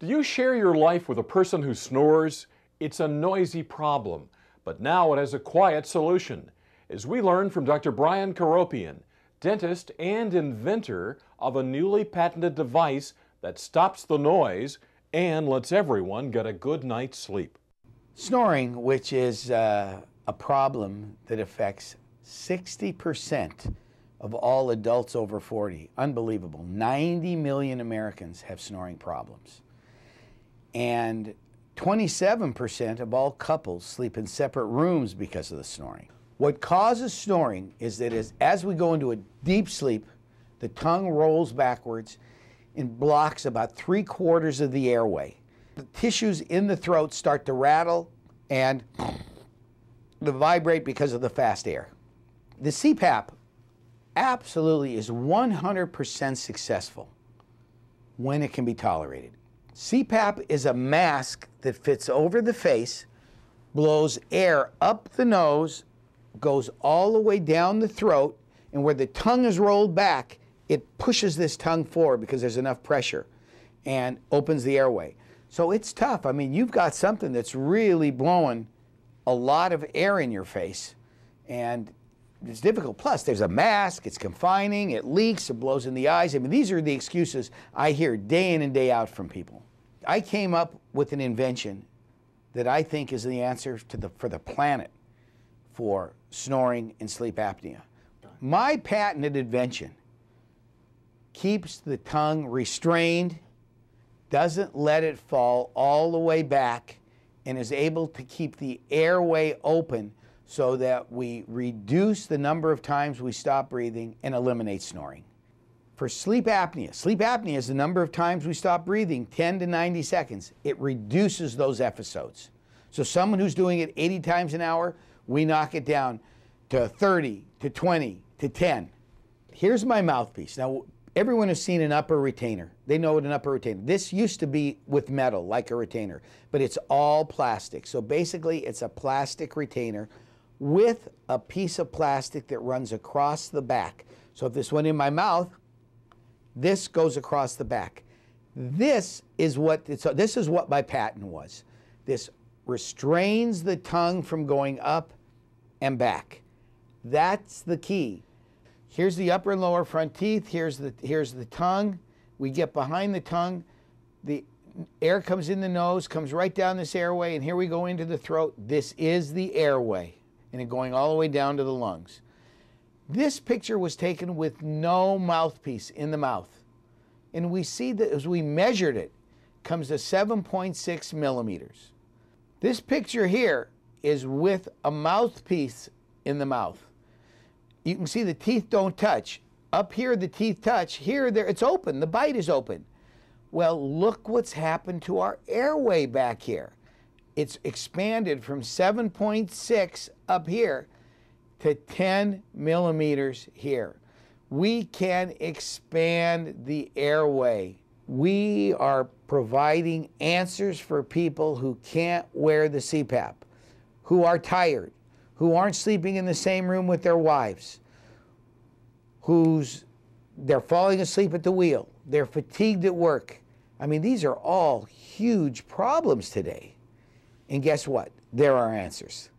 Do you share your life with a person who snores? It's a noisy problem, but now it has a quiet solution. As we learn from Dr. Bryan Keropian, dentist and inventor of a newly patented device that stops the noise and lets everyone get a good night's sleep. Snoring, which is a problem that affects 60% of all adults over 40. Unbelievable. 90 million Americans have snoring problems. And 27% of all couples sleep in separate rooms because of the snoring. What causes snoring is that as we go into a deep sleep, the tongue rolls backwards and blocks about 3/4 of the airway. The tissues in the throat start to rattle and vibrate because of the fast air. The CPAP absolutely is 100% successful when it can be tolerated. CPAP is a mask that fits over the face, blows air up the nose, goes all the way down the throat, and where the tongue is rolled back, it pushes this tongue forward because there's enough pressure and opens the airway. So it's tough. I mean, you've got something that's really blowing a lot of air in your face, and it's difficult. Plus, there's a mask, it's confining, it leaks, it blows in the eyes. I mean, these are the excuses I hear day in and day out from people. I came up with an invention that I think is the answer for the planet for snoring and sleep apnea. My patented invention keeps the tongue restrained, doesn't let it fall all the way back, and is able to keep the airway open so that we reduce the number of times we stop breathing and eliminate snoring. For sleep apnea is the number of times we stop breathing, 10 to 90 seconds. It reduces those episodes. So someone who's doing it 80 times an hour, we knock it down to 30, to 20, to 10. Here's my mouthpiece. Now, everyone has seen an upper retainer. They know what an upper retainer. This used to be with metal, like a retainer, but it's all plastic. So basically, it's a plastic retainer with a piece of plastic that runs across the back. So if this went in my mouth, this goes across the back. This is what my patent was. This restrains the tongue from going up and back. That's the key. Here's the upper and lower front teeth. Here's the tongue. We get behind the tongue. The air comes in the nose, comes right down this airway, and here we go into the throat. This is the airway, and it going all the way down to the lungs. This picture was taken with no mouthpiece in the mouth. And we see that as we measured it, comes to 7.6 millimeters. This picture here is with a mouthpiece in the mouth. You can see the teeth don't touch. Up here, the teeth touch. Here, it's open. The bite is open. Well, look what's happened to our airway back here. It's expanded from 7.6 up here to 10 millimeters here. We can expand the airway. We are providing answers for people who can't wear the CPAP, who are tired, who aren't sleeping in the same room with their wives, they're falling asleep at the wheel, they're fatigued at work. I mean, these are all huge problems today. And guess what? There are answers.